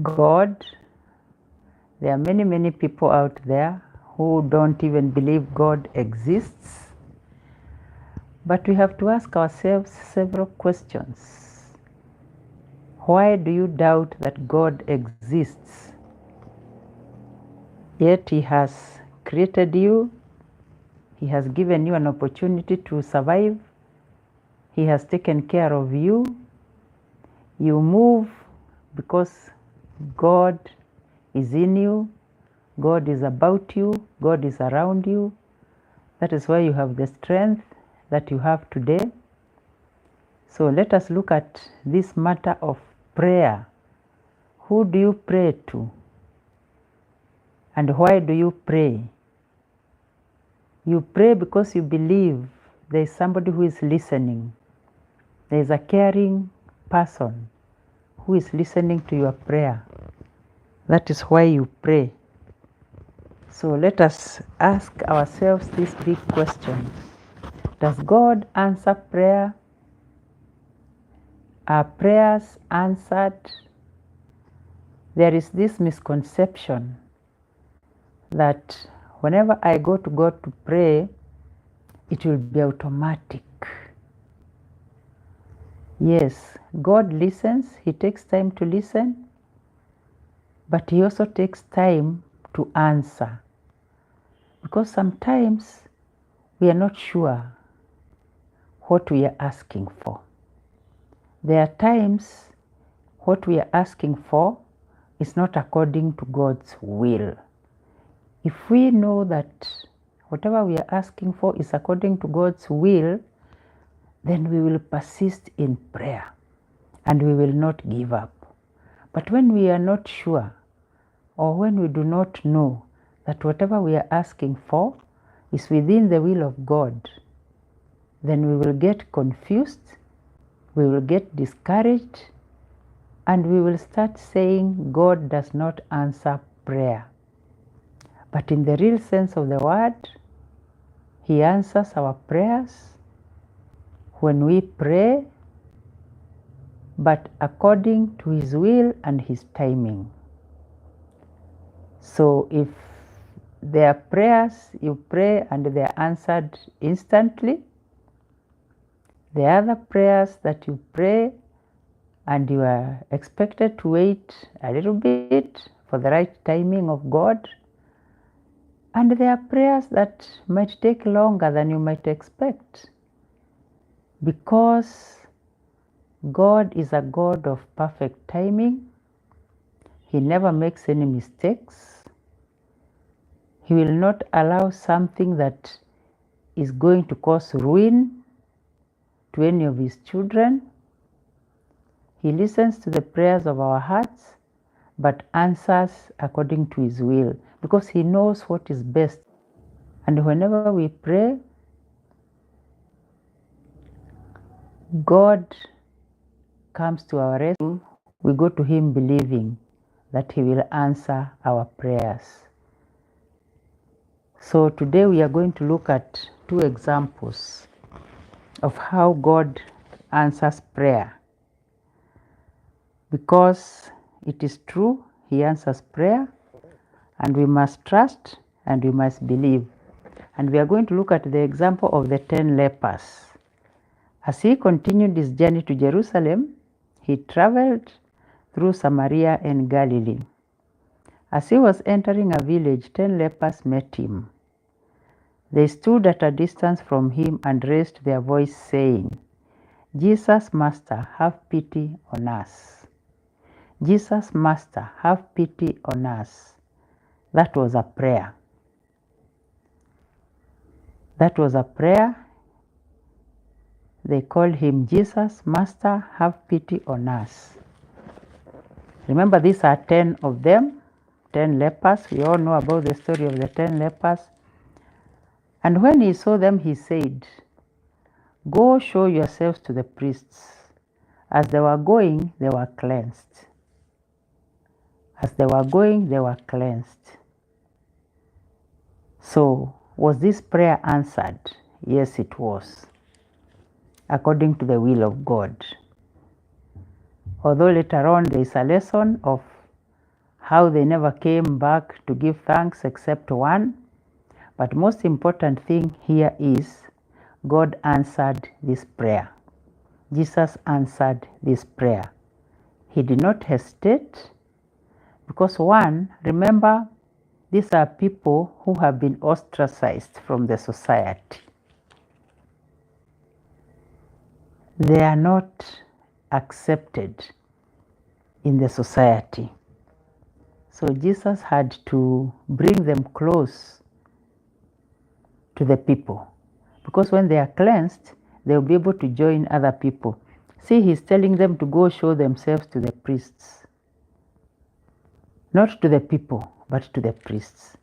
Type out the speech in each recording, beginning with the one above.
God. There are many, many people out there who don't even believe God exists. But we have to ask ourselves several questions. Why do you doubt that God exists? Yet He has created you. He has given you an opportunity to survive. He has taken care of you. You move because God is in you. God is about you. God is around you. That is why you have the strength that you have today. So let us look at this matter of prayer. Who do you pray to? And why do you pray? You pray because you believe there is somebody who is listening. There is a caring person who is listening to your prayer. That is why you pray. So let us ask ourselves this big question. Does God answer prayer? Are prayers answered? There is this misconception that whenever I go to God to pray, it will be automatic. Yes, God listens. He takes time to listen, but He also takes time to answer. Because sometimes we are not sure what we are asking for. There are times what we are asking for is not according to God's will. If we know that whatever we are asking for is according to God's will, then we will persist in prayer and we will not give up. But when we are not sure, or when we do not know that whatever we are asking for is within the will of God, then we will get confused, we will get discouraged, and we will start saying God does not answer prayer. But in the real sense of the word, He answers our prayers when we pray, but according to His will and His timing. So if there are prayers you pray and they are answered instantly, there are other prayers that you pray and you are expected to wait a little bit for the right timing of God. And there are prayers that might take longer than you might expect, because God is a God of perfect timing. He never makes any mistakes. He will not allow something that is going to cause ruin to any of His children. He listens to the prayers of our hearts, but answers according to His will, because He knows what is best. And whenever we pray, God comes to our rescue. We go to Him believing that He will answer our prayers. So today we are going to look at two examples of how God answers prayer. Because it is true, He answers prayer, and we must trust and we must believe. And we are going to look at the example of the 10 lepers. As He continued His journey to Jerusalem, He traveled through Samaria and Galilee. As He was entering a village, 10 lepers met Him. They stood at a distance from Him and raised their voice, saying, "Jesus, Master, have pity on us. Jesus, Master, have pity on us." That was a prayer. That was a prayer. They called Him Jesus, Master, have pity on us. Remember, these are 10 of them, 10 lepers. We all know about the story of the 10 lepers. And when He saw them, He said, "Go show yourselves to the priests." As they were going, they were cleansed. As they were going, they were cleansed. So, was this prayer answered? Yes, it was, according to the will of God. Although later on there is a lesson of how they never came back to give thanks except one. But most important thing here is God answered this prayer. Jesus answered this prayer. He did not hesitate because one, remember, these are people who have been ostracized from the society. They are not accepted in the society. So Jesus had to bring them close to the people, because when they are cleansed, they'll be able to join other people. See, he's telling them to go show themselves to the priests. Not to the people, but to the priests.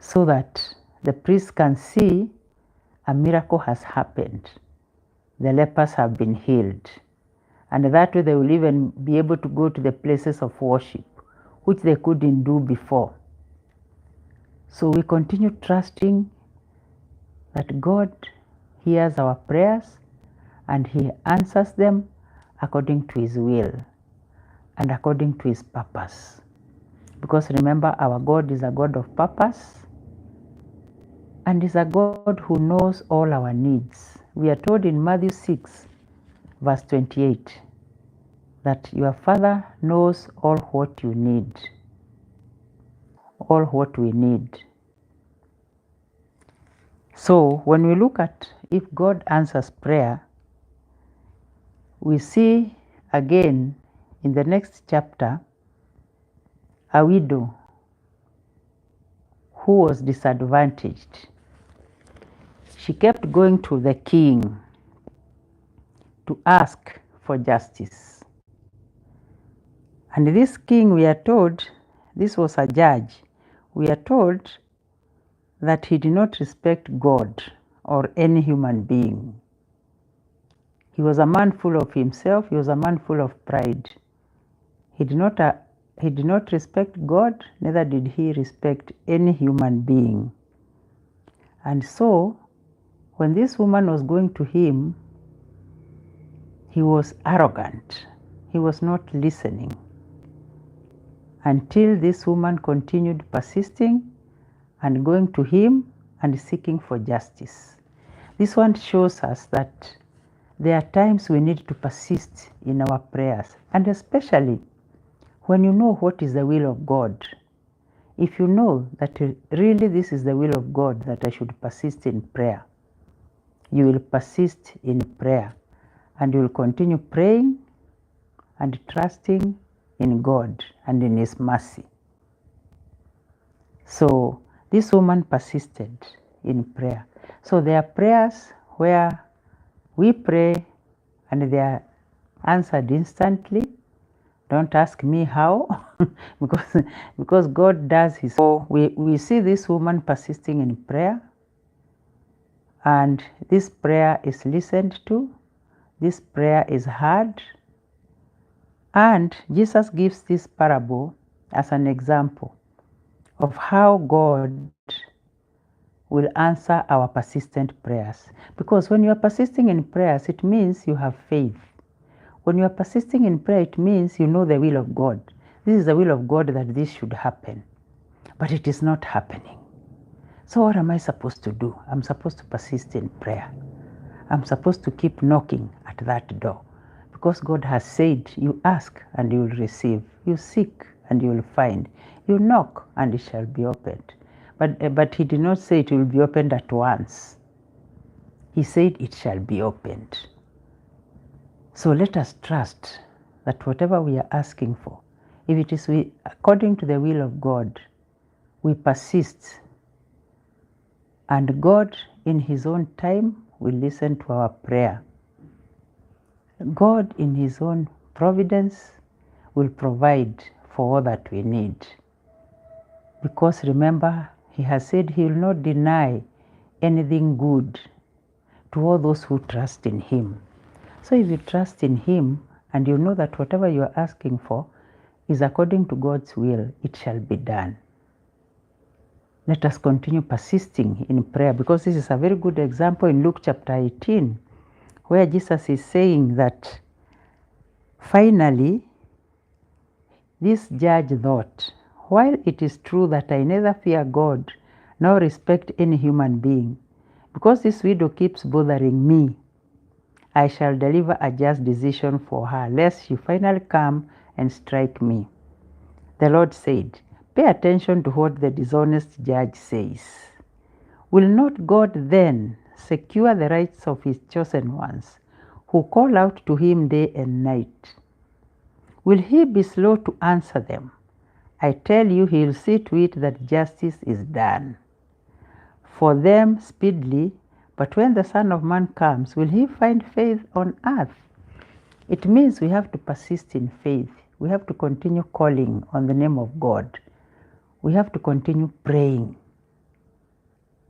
So that the priests can see a miracle has happened. The lepers have been healed. And that way they will even be able to go to the places of worship, which they couldn't do before. So we continue trusting that God hears our prayers and He answers them according to His will and according to His purpose. Because remember, our God is a God of purpose and is a God who knows all our needs. We are told in Matthew 6, verse 28, that your Father knows all what you need, all what we need. So when we look at if God answers prayer, we see again in the next chapter a widow who was disadvantaged. She kept going to the king to ask for justice. And this king, we are told, this was a judge, we are told that he did not respect God or any human being. He was a man full of himself, he was a man full of pride. He did not respect God, neither did he respect any human being. And so, when this woman was going to him, he was arrogant. He was not listening. Until this woman continued persisting and going to him and seeking for justice. This one shows us that there are times we need to persist in our prayers, and especially when you know what is the will of God. If you know that really this is the will of God, that I should persist in prayer, you will persist in prayer and you will continue praying and trusting in God and in His mercy. So this woman persisted in prayer. So there are prayers where we pray and they are answered instantly. Don't ask me how, because God does His. So we see this woman persisting in prayer, and this prayer is listened to, this prayer is heard, and Jesus gives this parable as an example of how God will answer our persistent prayers. Because when you are persisting in prayers, it means you have faith. When you are persisting in prayer, it means you know the will of God. This is the will of God that this should happen, but it is not happening. So what am I supposed to do? I'm supposed to persist in prayer. I'm supposed to keep knocking at that door, because God has said, you ask and you will receive. You seek and you will find. You knock and it shall be opened. But He did not say it will be opened at once. He said it shall be opened. So let us trust that whatever we are asking for, if it is according to the will of God, we persist, and God in His own time will listen to our prayer. God in His own providence will provide for all that we need. Because remember, He has said He will not deny anything good to all those who trust in Him. So if you trust in Him and you know that whatever you are asking for is according to God's will, it shall be done. Let us continue persisting in prayer, because this is a very good example in Luke chapter 18, where Jesus is saying that finally This judge thought, while it is true that I neither fear God nor respect any human being, because this widow keeps bothering me, I shall deliver a just decision for her, lest she finally come and strike me. The Lord said, pay attention to what the dishonest judge says. Will not God then secure the rights of his chosen ones, who call out to him day and night? Will he be slow to answer them? I tell you, he will see to it that justice is done for them speedily. But when the Son of Man comes, will he find faith on earth? It means we have to persist in faith. We have to continue calling on the name of God. We have to continue praying,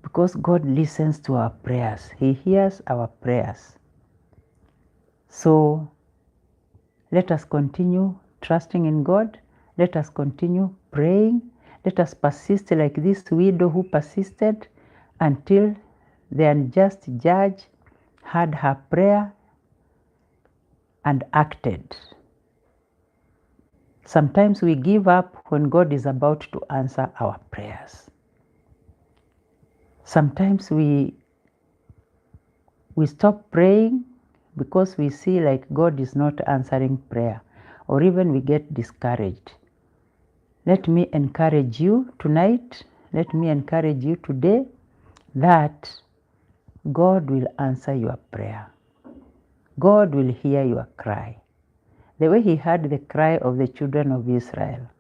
because God listens to our prayers. He hears our prayers. So let us continue trusting in God. Let us continue praying. Let us persist like this widow who persisted until the unjust judge heard her prayer and acted. Sometimes we give up when God is about to answer our prayers. Sometimes we stop praying because we see like God is not answering prayer, or even we get discouraged. Let me encourage you tonight, let me encourage you today that God will answer your prayer. God will hear your cry. The way he heard the cry of the children of Israel.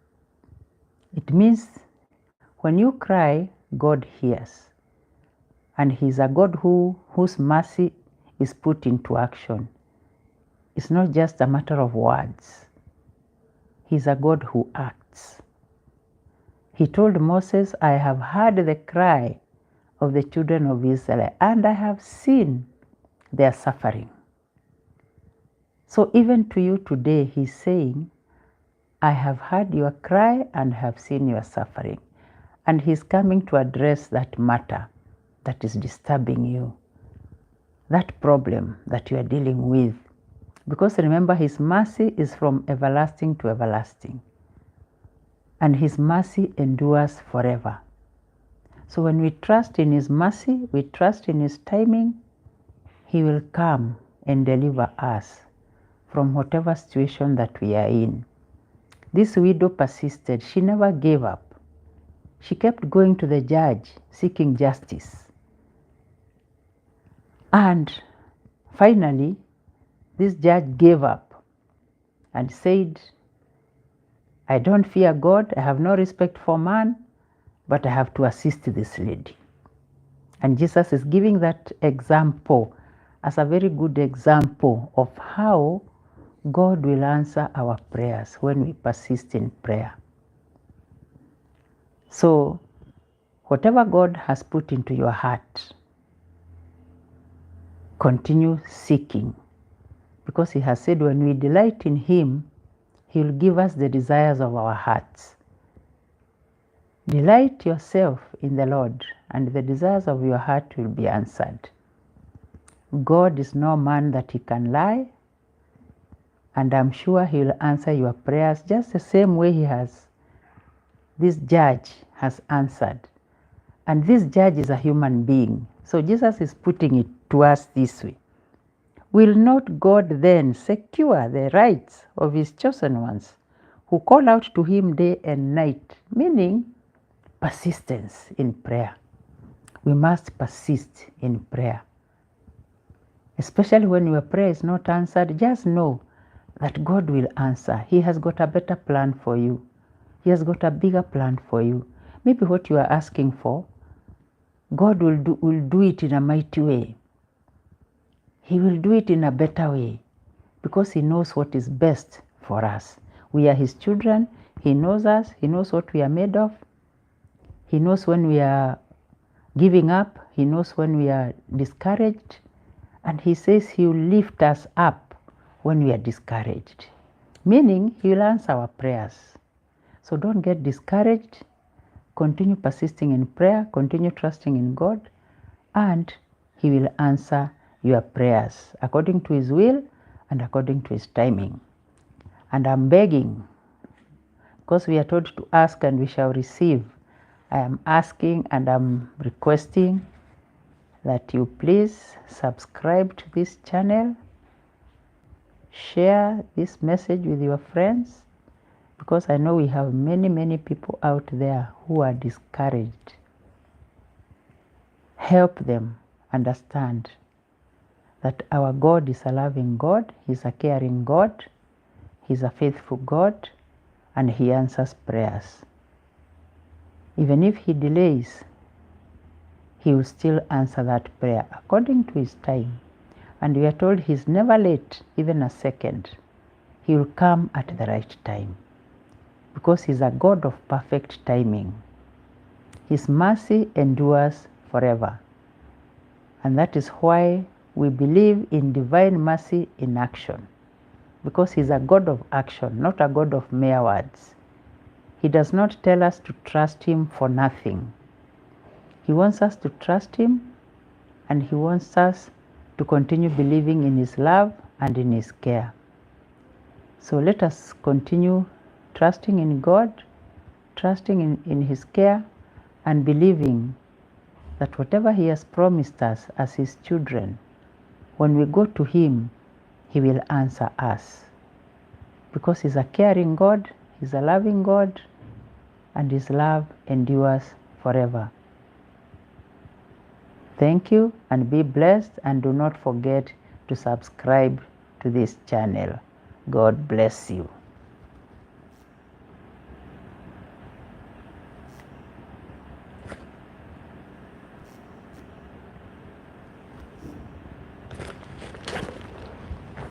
It means when you cry, God hears. And he's a God whose mercy is put into action. It's not just a matter of words. He's a God who acts. He told Moses, I have heard the cry of the children of Israel, and I have seen their suffering. So even to you today, he's saying, I have heard your cry and have seen your suffering. And he's coming to address that matter that is disturbing you, that problem that you are dealing with. Because remember, his mercy is from everlasting to everlasting. And his mercy endures forever. So when we trust in his mercy, we trust in his timing, he will come and deliver us from whatever situation that we are in. This widow persisted. She never gave up. She kept going to the judge, seeking justice. And finally, this judge gave up and said, I don't fear God, I have no respect for man, but I have to assist this lady. And Jesus is giving that example as a very good example of how God will answer our prayers when we persist in prayer. So, whatever God has put into your heart, continue seeking. Because he has said when we delight in him, he will give us the desires of our hearts. Delight yourself in the Lord, and the desires of your heart will be answered. God is no man that he can lie, and I'm sure he will answer your prayers just the same way this judge has answered. And this judge is a human being. So Jesus is putting it to us this way. Will not God then secure the rights of his chosen ones who call out to him day and night? Meaning persistence in prayer. We must persist in prayer. Especially when your prayer is not answered, just know that God will answer. He has got a better plan for you. He has got a bigger plan for you. Maybe what you are asking for, God will do it in a mighty way. He will do it in a better way because he knows what is best for us. We are his children. He knows us. He knows what we are made of. He knows when we are giving up. He knows when we are discouraged. And he says he will lift us up when we are discouraged. Meaning he will answer our prayers. So don't get discouraged. Continue persisting in prayer. Continue trusting in God. And he will answer your prayers according to his will and according to his timing. And I'm begging because we are told to ask and we shall receive. I am asking and I'm requesting that you please subscribe to this channel, share this message with your friends, because I know we have many people out there who are discouraged. Help them understand that our God is a loving God, He's a caring God, He's a faithful God, and He answers prayers. Even if He delays, He will still answer that prayer according to His time. And we are told He's never late, even a second. He will come at the right time, because He's a God of perfect timing. His mercy endures forever. And that is why we believe in divine mercy in action, because He's a God of action, not a God of mere words. He does not tell us to trust Him for nothing. He wants us to trust Him, and He wants us to continue believing in His love and in His care. So let us continue trusting in God, trusting in His care, and believing that whatever He has promised us as His children, when we go to Him, He will answer us. Because He's a caring God, He's a loving God, and His love endures forever. Thank you and be blessed, and do not forget to subscribe to this channel. God bless you.